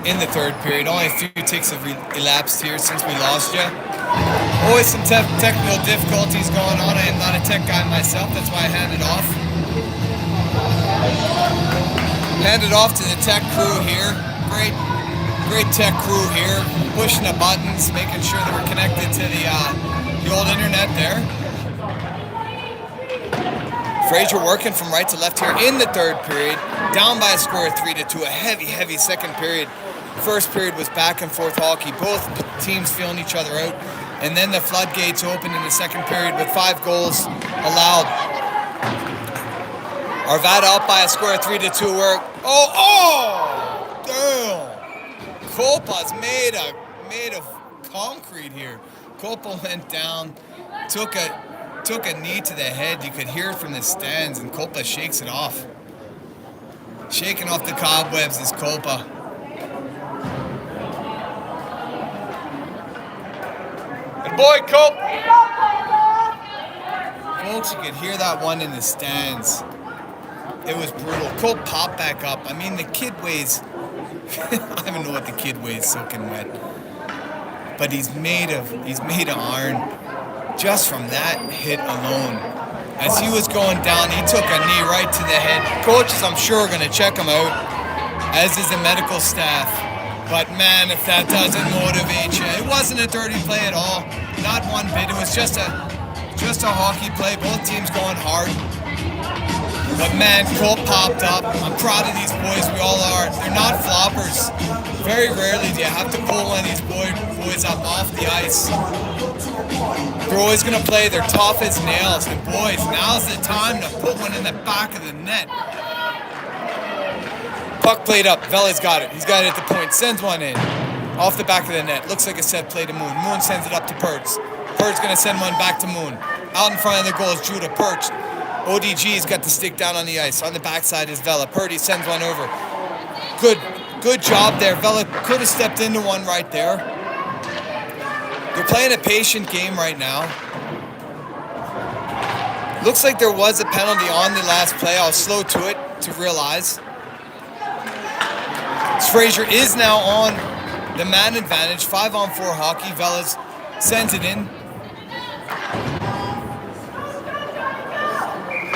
in the third period. Only a few ticks have elapsed here since we lost you. Always some technical difficulties going on. I am not a tech guy myself, that's why I hand it off. Hand it off to the tech crew here. Great tech crew here, pushing the buttons, making sure that we're connected to the old internet there. Fraser working from right to left here in the third period, down by a score of 3-2. A heavy second period. First period was back and forth hockey, both teams feeling each other out, and then the floodgates opened in the second period with 5 goals allowed. Arvada up by a score of 3-2. Damn! Kolpa's made of concrete here. Kolpa went down, took a knee to the head. You could hear it from the stands, and Kolpa shakes it off. Shaking off the cobwebs is Kolpa. Good boy, Kolpa! Folks, you could hear that one in the stands. It was brutal. Kolpa popped back up. I mean, the kid weighs... I don't know what the kid weighs soaking wet. But he's made of iron. Just from that hit alone. As he was going down, he took a knee right to the head. Coaches, I'm sure, are going to check him out, as is the medical staff. But man, if that doesn't motivate you. It wasn't a dirty play at all. Not one bit. It was just a hockey play. Both teams going hard. But man, Colt popped up. I'm proud of these boys. We all are. They're not floppers. Very rarely do you have to pull one of these boys up off the ice. They're always going to play. They're tough as nails. And boys, now's the time to put one in the back of the net. Puck played up. Vela's got it. He's got it at the point. Sends one in. Off the back of the net. Looks like a set play to Moon. Moon sends it up to Pertz. Pertz going to send one back to Moon. Out in front of the goal is Judah. Pertz. ODG's got the stick down on the ice. On the backside is Vela. Purdy sends one over. Good job there. Vela could have stepped into one right there. They're playing a patient game right now. Looks like there was a penalty on the last play. I was slow to it to realize. Fraser is now on the man advantage. 5-on-4 hockey. Velas sends it in.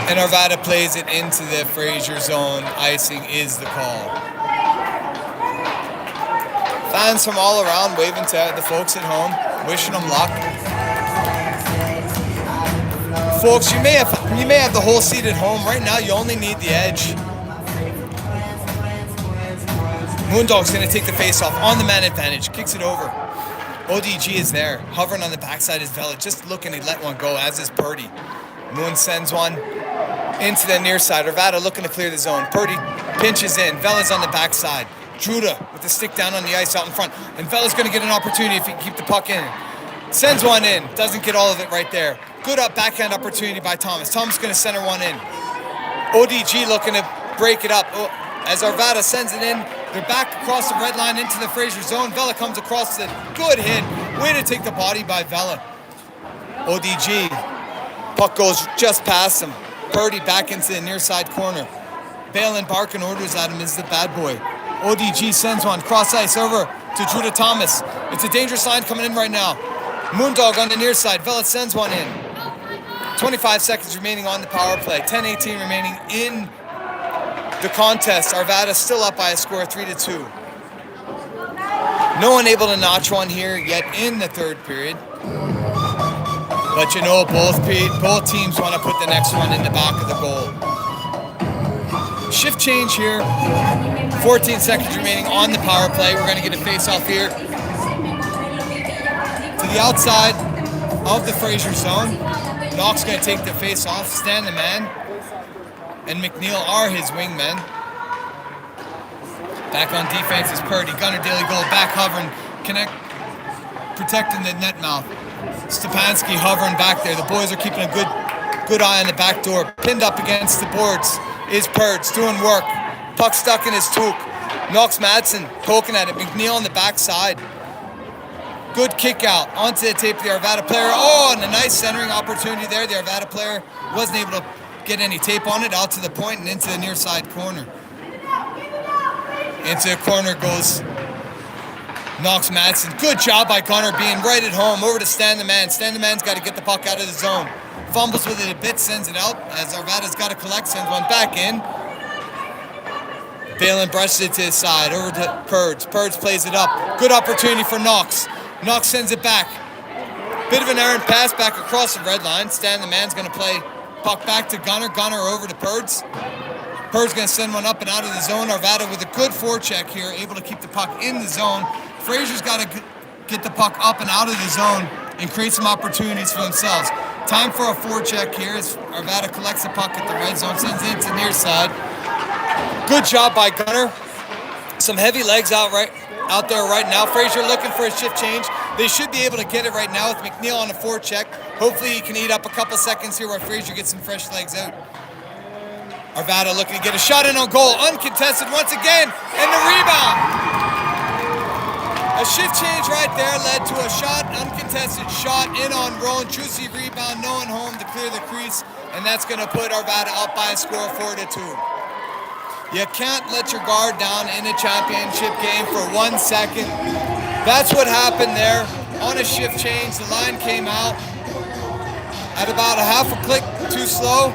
And Arvada plays it into the Fraser zone. Icing is the call. Fans from all around waving to the folks at home, wishing them luck. Folks, you may have the whole seat at home. Right now, you only need the edge. Moondog's going to take the face-off on the man advantage. Kicks it over. ODG is there. Hovering on the backside is Vela. Just looking to let one go, as is Purdy. Moon sends one into the near side. Arvada looking to clear the zone. Purdy pinches in. Vela's on the backside. Judah with the stick down on the ice out in front. And Vela's going to get an opportunity if he can keep the puck in. Sends one in. Doesn't get all of it right there. Good backhand opportunity by Thomas. Thomas going to center one in. ODG looking to break it up. As Arvada sends it in, they're back across the red line into the Fraser zone. Vela comes across it. Good hit. Way to take the body by Vela. ODG. Puck goes just past him. Purdy back into the near side corner. Balin barking orders at him is the bad boy. ODG sends one cross ice over to Judah Thomas. It's a dangerous line coming in right now. Moondog on the near side. Vela sends one in. 25 seconds remaining on the power play. 10-18 remaining in the contest. Arvada still up by a score of 3-2. No one able to notch one here yet in the third period. But you know, both teams want to put the next one in the back of the goal. Shift change here. 14 seconds remaining on the power play. We're going to get a face-off here to the outside of the Fraser zone. Knox going to take the face-off. Stan the man and McNeil are his wingmen. Back on defense is Purdy. Gunner Daily goal. Back hovering. Protecting the net mouth. Stepanski hovering back there. The boys are keeping a good eye on the back door. Pinned up against the boards is Pertz doing work. Puck stuck in his toque. Knox Madsen poking at it. McNeil on the backside. Good kick out onto the tape of the Arvada player. Oh, and a nice centering opportunity there. The Arvada player wasn't able to get any tape on it. Out to the point and into the near side corner. Into the corner goes Knocks Madsen. Good job by Gunnar being right at home. Over to Stan the Man. Stan the Man's got to get the puck out of the zone. Fumbles with it a bit, sends it out. As Arvada's got to collect, sends one back in. Balin brushes it to his side. Over to Purds. Purds plays it up. Good opportunity for Knox. Knox sends it back. Bit of an errant pass back across the red line. Stan the Man's going to play puck back to Gunnar. Gunnar over to Purds. Purds going to send one up and out of the zone. Arvada with a good forecheck here, able to keep the puck in the zone. Fraser's got to get the puck up and out of the zone and create some opportunities for themselves. Time for a forecheck here as Arvada collects the puck at the red zone, sends it to near side. Good job by Gunnar. Some heavy legs out there right now. Fraser looking for a shift change. They should be able to get it right now with McNeil on a forecheck. Hopefully he can eat up a couple seconds here while Fraser gets some fresh legs out. Arvada looking to get a shot in on goal. Uncontested once again, and the rebound. A shift change right there led to a shot, uncontested shot in on Rowan. Juicy rebound, no one home to clear the crease, and that's going to put Arvada up by a score 4-2. You can't let your guard down in a championship game for 1 second. That's what happened there. On a shift change, the line came out at about a half a click too slow,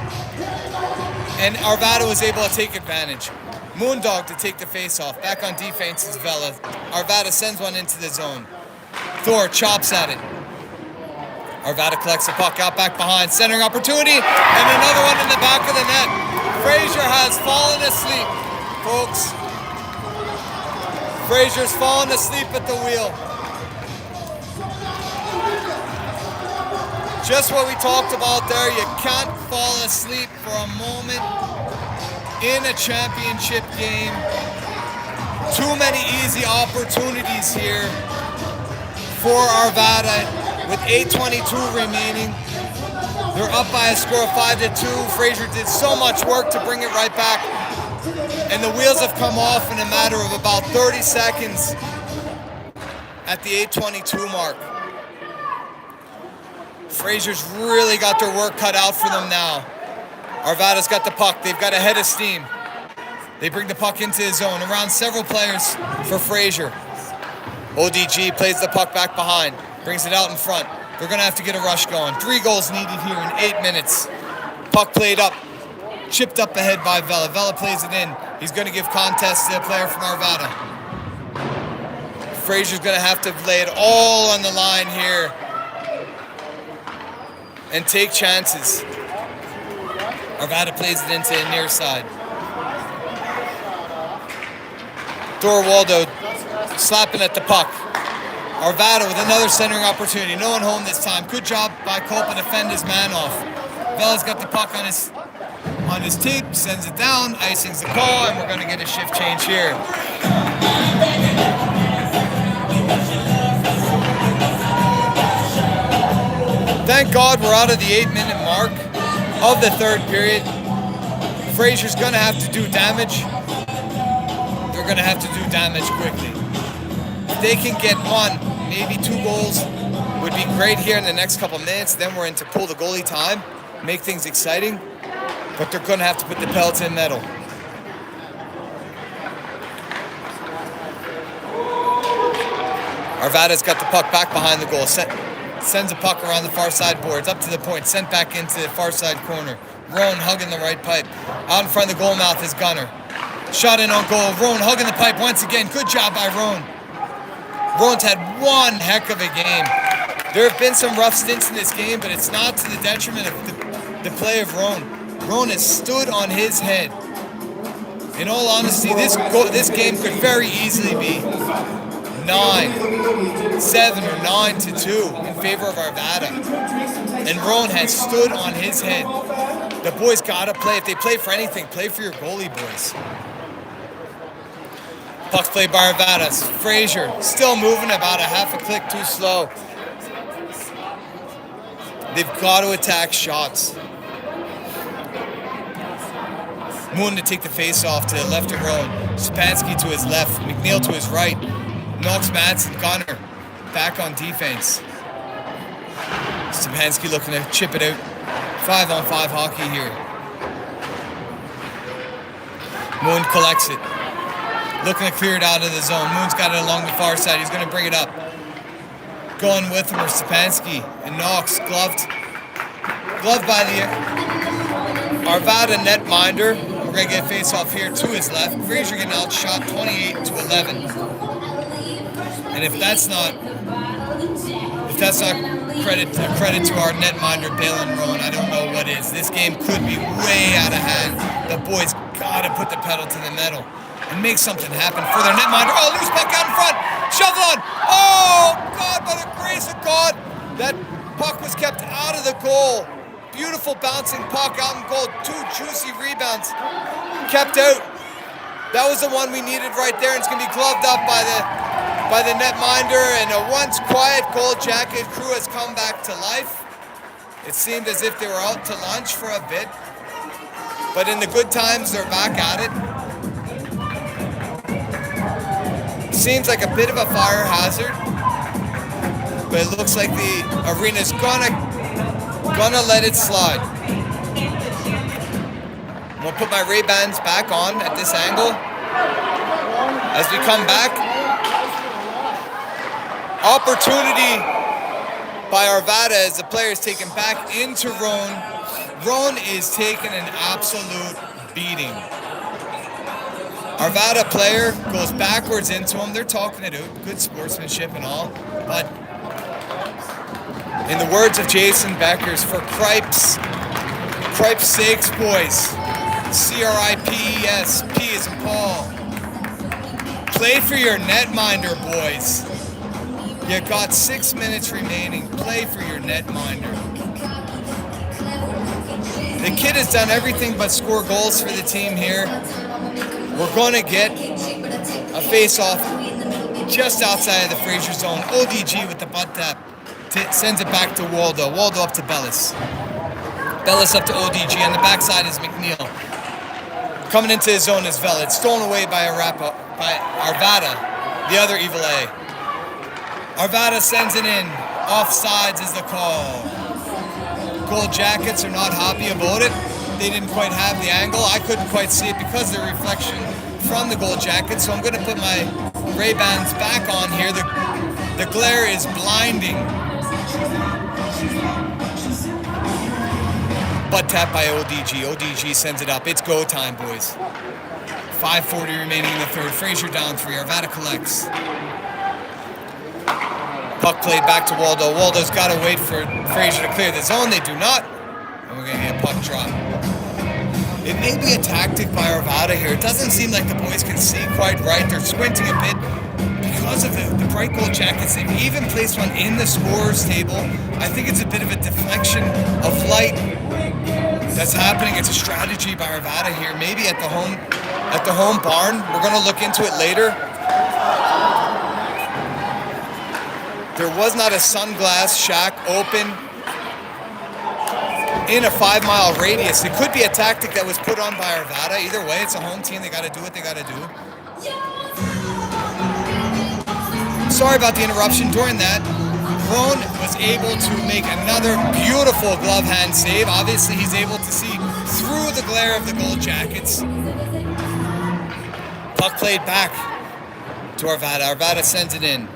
and Arvada was able to take advantage. Moondog to take the face-off. Back on defense is Vela. Arvada sends one into the zone. Thor chops at it. Arvada collects the puck out back behind. Centering opportunity, and another one in the back of the net. Fraser has fallen asleep, folks. Fraser's fallen asleep at the wheel. Just what we talked about there. You can't fall asleep for a moment in a championship game. Too many easy opportunities here for Arvada with 8:22 remaining. They're up by a score of 5-2. Fraser did so much work to bring it right back, and the wheels have come off in a matter of about 30 seconds at the 8:22 mark. Fraser's really got their work cut out for them now. Arvada's got the puck. They've got a head of steam. They bring the puck into the zone around several players for Fraser. ODG plays the puck back behind, brings it out in front. They're going to have to get a rush going. 3 goals needed here in 8 minutes. Puck played up, chipped up ahead by Vela. Vela plays it in. He's going to give contest to a player from Arvada. Fraser's going to have to lay it all on the line here and take chances. Arvada plays it into the near side. Dorwaldo slapping at the puck. Arvada with another centering opportunity. No one home this time. Good job by Copa to fend his man off. Vela's got the puck on his tape, sends it down, icing's the call, and we're going to get a shift change here. Thank God we're out of the 8-minute mark of the third period. Fraser's going to have to do damage. They're going to have to do damage quickly. If they can get 1, maybe 2 goals, would be great here in the next couple minutes. Then we're into pull the goalie time, make things exciting. But they're going to have to put the pellets in metal. Arvada's got the puck back behind the goal. Sends a puck around the far side boards, up to the point, sent back into the far side corner. Rowan hugging the right pipe. Out in front of the goal mouth is Gunnar. Shot in on goal. Rowan hugging the pipe once again. Good job by Rowan. Rowan's had one heck of a game. There have been some rough stints in this game, but it's not to the detriment of the play of Rowan. Rowan has stood on his head. In all honesty, this game could very easily be 7 or 9-2 in favor of Arvada. And Rowan has stood on his head. The boys gotta play. If they play for anything, play for your goalie, boys. Puck's played by Arvada. Fraser still moving about a half a click too slow. They've got to attack shots. Moon to take the face off to the left of Rowan. Stepanski to his left. McNeil to his right. Knox Madsen, Gunnar back on defense. Stepanski looking to chip it out. 5-on-5 hockey here. Moon collects it. Looking to clear it out of the zone. Moon's got it along the far side. He's going to bring it up. Going with him are Stepanski and Knox. Gloved by the Arvada netminder. We're going to get a face-off here to his left. Fraser getting outshot 28-11. And if that's not credit to our netminder, Balin Rowan, I don't know what is. This game could be way out of hand. The boys got to put the pedal to the metal and make something happen for their netminder. Oh, loose puck out in front. Shovel on. Oh, God, by the grace of God. That puck was kept out of the goal. Beautiful bouncing puck out in goal. 2 juicy rebounds kept out. That was the one we needed right there, and it's going to be gloved up by the netminder, and a once quiet Gold Jacket crew has come back to life. It seemed as if they were out to lunch for a bit, but in the good times, they're back at it. Seems like a bit of a fire hazard, but it looks like the arena's gonna let it slide. I'm gonna put my Ray-Bans back on at this angle. As we come back, opportunity by Arvada as the player is taken back into Roan. Roan is taking an absolute beating. Arvada player goes backwards into him. They're talking it out. Good sportsmanship and all. But in the words of Jason Beckers, for Cripes' sakes, boys. CRIPES, P is in Paul. Play for your netminder, boys. You got 6 minutes remaining. Play for your netminder. The kid has done everything but score goals for the team here. We're going to get a face-off just outside of the Fraser zone. ODG with the butt tap. Sends it back to Waldo. Waldo up to Bellis. Bellis up to ODG. On the backside is McNeil. Coming into his zone is Vela. It's stolen away by Arvada, the other Evil A. Arvada sends it in. Offsides is the call. Gold Jackets are not happy about it. They didn't quite have the angle. I couldn't quite see it because of the reflection from the Gold Jackets. So I'm going to put my Ray-Bans back on here. The glare is blinding. Butt tap by ODG. ODG sends it up. It's go time, boys. 5:40 remaining in the third. Fraser down 3. Arvada collects. Puck played back to Waldo. Waldo's got to wait for Fraser to clear the zone. They do not. And we're going to get a puck drop. It may be a tactic by Arvada here. It doesn't seem like the boys can see quite right. They're squinting a bit because of the bright Gold Jackets. They've even placed one in the scorer's table. I think it's a bit of a deflection of light that's happening. It's a strategy by Arvada here. Maybe at the home barn. We're going to look into it later. There was not a sunglass shack open in a 5-mile radius. It could be a tactic that was put on by Arvada. Either way, it's a home team. They got to do what they got to do. Sorry about the interruption. During that, Roan was able to make another beautiful glove hand save. Obviously, he's able to see through the glare of the Gold Jackets. Puck played back to Arvada. Arvada sends it in.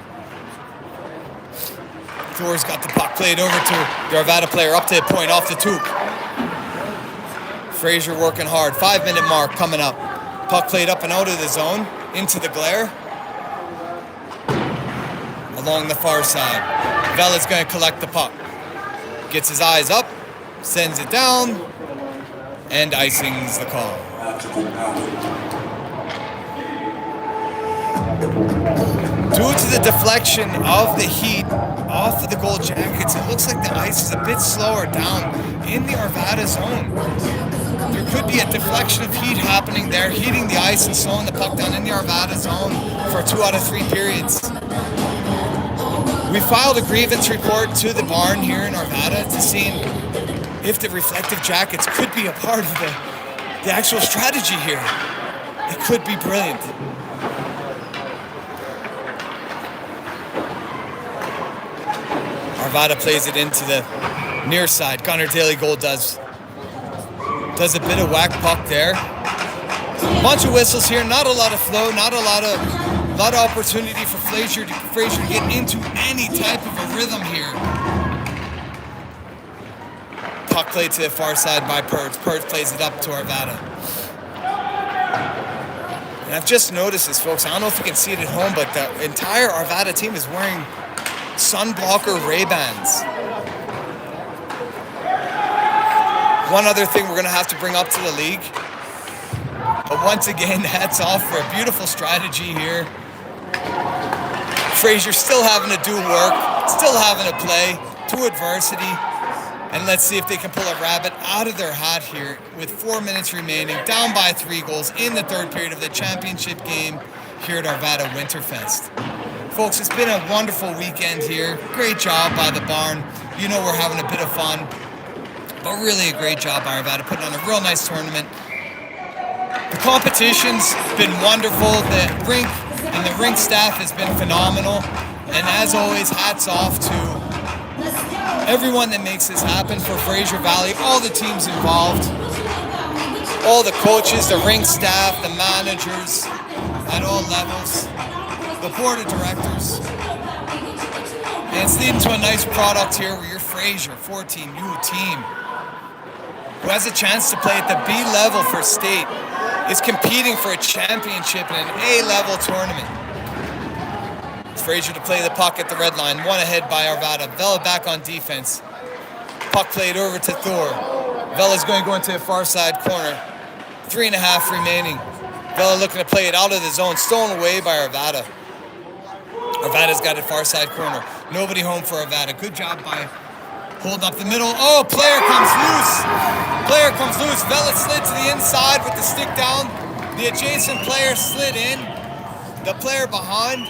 Thor's got the puck played over to the Arvada player, up to the point, off the toque. Fraser working hard. 5-minute mark coming up. Puck played up and out of the zone, into the glare. Along the far side. Vela's going to collect the puck. Gets his eyes up, sends it down, and icing's the call. Due to the deflection of the heat off of the Gold Jackets, it looks like the ice is a bit slower down in the Arvada zone. There could be a deflection of heat happening there, heating the ice and slowing the puck down in the Arvada zone for 2 out of 3 periods. We filed a grievance report to the barn here in Arvada to see if the reflective jackets could be a part of the actual strategy here. It could be brilliant. Arvada plays it into the near side. Gunnar Daly Gold does a bit of whack puck there. Bunch of whistles here, not a lot of flow, not a lot of opportunity for Fraser to get into any type of a rhythm here. Puck played to the far side by Purds. Purds plays it up to Arvada. And I've just noticed this, folks. I don't know if you can see it at home, but the entire Arvada team is wearing sunblocker Ray-Bans. One other thing we're going to have to bring up to the league. But once again, hats off for a beautiful strategy here. Fraser still having to do work, still having to play to adversity. And let's see if they can pull a rabbit out of their hat here with 4 minutes remaining, down by 3 goals in the third period of the championship game here at Arvada Winterfest. Folks, it's been a wonderful weekend here. Great job by the barn. You know we're having a bit of fun, but really a great job by Arvada, putting on a real nice tournament. The competition's been wonderful. The rink and the rink staff has been phenomenal. And as always, hats off to everyone that makes this happen for Fraser Valley, all the teams involved, all the coaches, the rink staff, the managers at all levels, the board of directors. And it's leading to a nice product here where your Fraser 14U team, who has a chance to play at the B level for state, is competing for a championship in an A-level tournament. Fraser to play the puck at the red line, one ahead by Arvada. Vela back on defense. Puck played over to Thor. Vela's going to go into the far side corner. 3.5 remaining. Vela looking to play it out of the zone, stolen away by Arvada. Arvada's got it far side corner. Nobody home for Arvada. Good job by holding up the middle. Oh, player comes loose. Player comes loose. Vela slid to the inside with the stick down. The adjacent player slid in. The player behind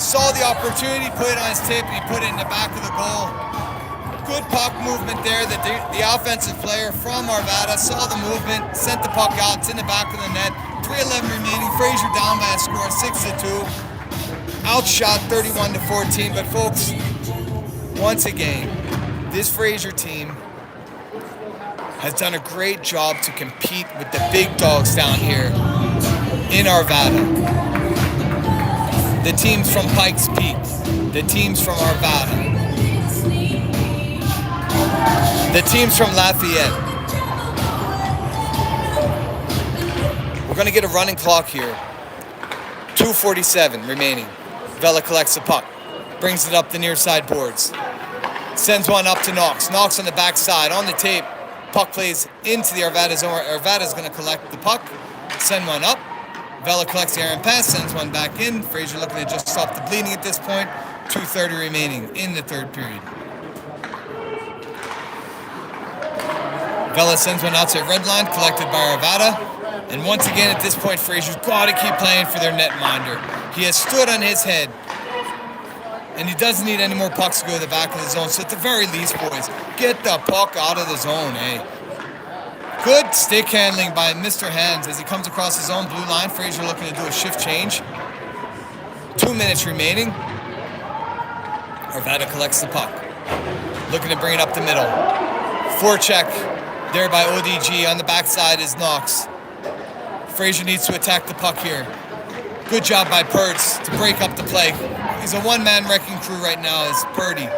saw the opportunity, put it on his tip, and he put it in the back of the goal. Good puck movement there. The offensive player from Arvada saw the movement, sent the puck out. It's in the back of the net. 3:11 remaining. Fraser down by a score, 6-2. Outshot 31-14. But folks, once again, this Fraser team has done a great job to compete with the big dogs down here in Arvada. The teams from Pikes Peak, the teams from Arvada, the teams from Lafayette. We're going to get a running clock here. 2:47 remaining. Vela collects the puck, brings it up the near side boards, sends one up to Knox. Knox on the backside, on the tape. Puck plays into the Arvada zone. Arvada's going to collect the puck, send one up. Vela collects the errant pass, sends one back in. Fraser looking to just stop the bleeding at this point. 2:30 remaining in the third period. Vela sends one out to the red line, collected by Arvada. And once again, at this point, Fraser's got to keep playing for their netminder. He has stood on his head, and he doesn't need any more pucks to go to the back of the zone. So at the very least, boys, get the puck out of the zone, eh? Good stick handling by Mr. Hands as he comes across his own blue line. Fraser looking to do a shift change. 2 minutes remaining. Arvada collects the puck. Looking to bring it up the middle. Forecheck there by ODG. On the backside is Knox. Fraser needs to attack the puck here. Good job by Purds to break up the play. He's a one-man wrecking crew right now is Purdy.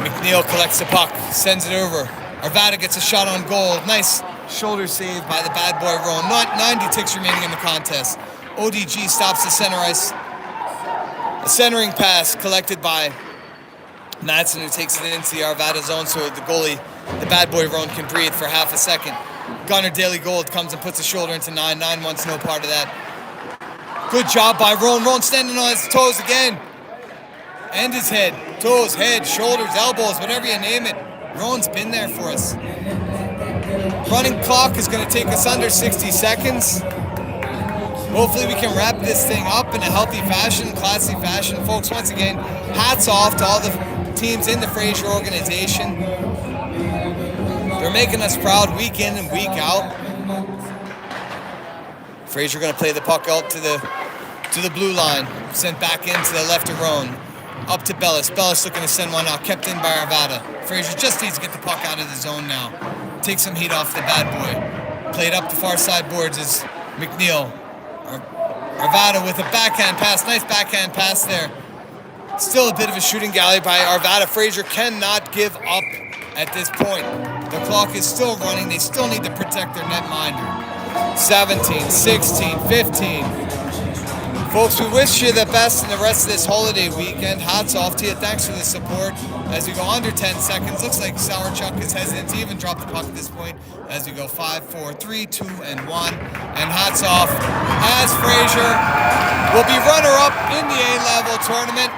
McNeil collects the puck, sends it over. Arvada gets a shot on goal. Nice shoulder save by the bad boy Rowan. 90 ticks remaining in the contest. ODG stops the center ice. A centering pass collected by Madsen, who takes it into the Arvada zone so the goalie, the bad boy Rowan, can breathe for half a second. Gunnar Daly Gold comes and puts a shoulder into 9. 9 wants no part of that. Good job by Rowan. Rowan standing on his toes again. And his head. Toes, head, shoulders, elbows, whatever you name it. Rowan's been there for us. Running clock is going to take us under 60 seconds. Hopefully we can wrap this thing up in a healthy fashion, classy fashion. Folks, once again, hats off to all the teams in the Fraser organization. They're making us proud week in and week out. Fraser going to play the puck out to the blue line. Sent back into the left of Rowan. Up to Bellis. Bellis looking to send one out. Kept in by Arvada. Fraser just needs to get the puck out of the zone now. take some heat off the bad boy. Played up the far side boards is McNeil. Arvada with a backhand pass. Nice backhand pass there. Still a bit of a shooting gallery by Arvada. Fraser cannot give up at this point. The clock is still running. They still need to protect their netminder. 17, 16, 15. Folks, we wish you the best in the rest of this holiday weekend. Hats off to you. Thanks for the support. As we go under 10 seconds, looks like Sourchuck is hesitant to even drop the puck at this point. As we go 5, 4, 3, 2, and 1. And hats off as Fraser will be runner-up in the A-level tournament.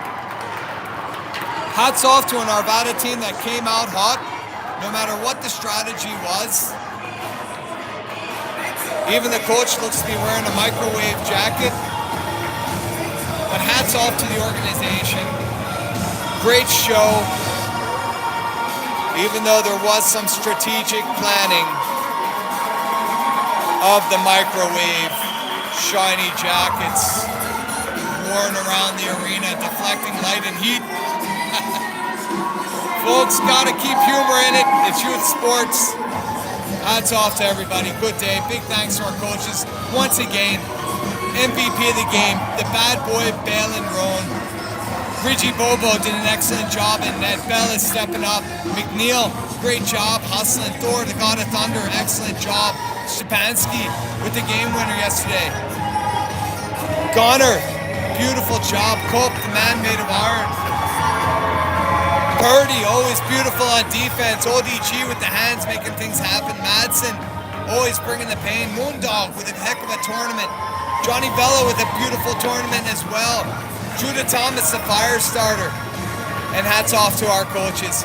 Hats off to an Arvada team that came out hot, no matter what the strategy was. Even the coach looks to be wearing a microwave jacket. But hats off to the organization. Great show. Even though there was some strategic planning of the microwave shiny jackets worn around the arena, deflecting light and heat. Folks, gotta keep humor in it. It's youth sports. Hats off to everybody. Good day. Big thanks to our coaches. Once again, MVP of the game, the bad boy, Balin Roan. Bridgie Bobo did an excellent job in net. Bell is stepping up. McNeil, great job hustling. Thor, the God of Thunder, excellent job. Stepanski with the game winner yesterday. Gonner, beautiful job. Cope, the man made of iron. Purdy, always beautiful on defense. ODG with the hands making things happen. Madsen, always bringing the pain. Moondog with a heck of a tournament. Johnny Bella with a beautiful tournament as well. Judah Thomas, the fire starter. And hats off to our coaches.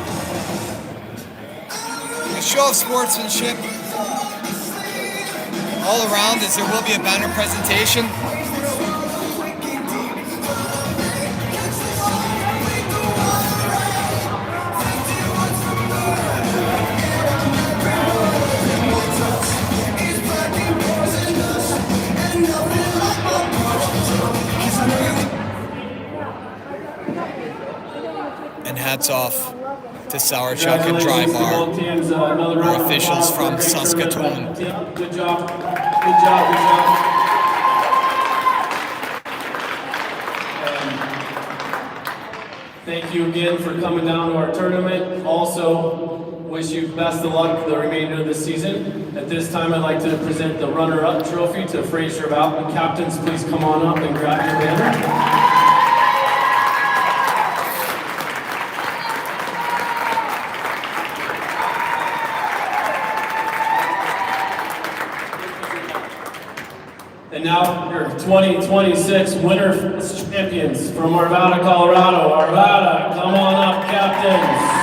A show of sportsmanship all around, as there will be a banner presentation. And hats off to Sourchuck and Dry Bar, our officials from Saskatoon. Good job. Good job. Good job. Thank you again for coming down to our tournament. Also, wish you best of luck for the remainder of the season. At this time, I'd like to present the runner-up trophy to Fraser Valley. Captains, please come on up and grab your banner. And now, your 2026 Winterfest champions from Arvada, Colorado. Arvada, come on up, captains.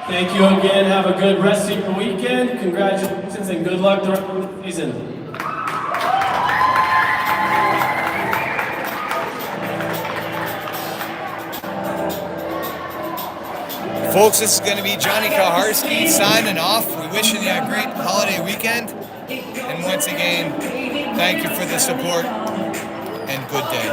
Thank you again. Have a good rest of your weekend. Congratulations and good luck the rest of the season. Folks, this is going to be Johnny Kaharski signing off. We wish you a great holiday weekend. And once again, thank you for the support and good day.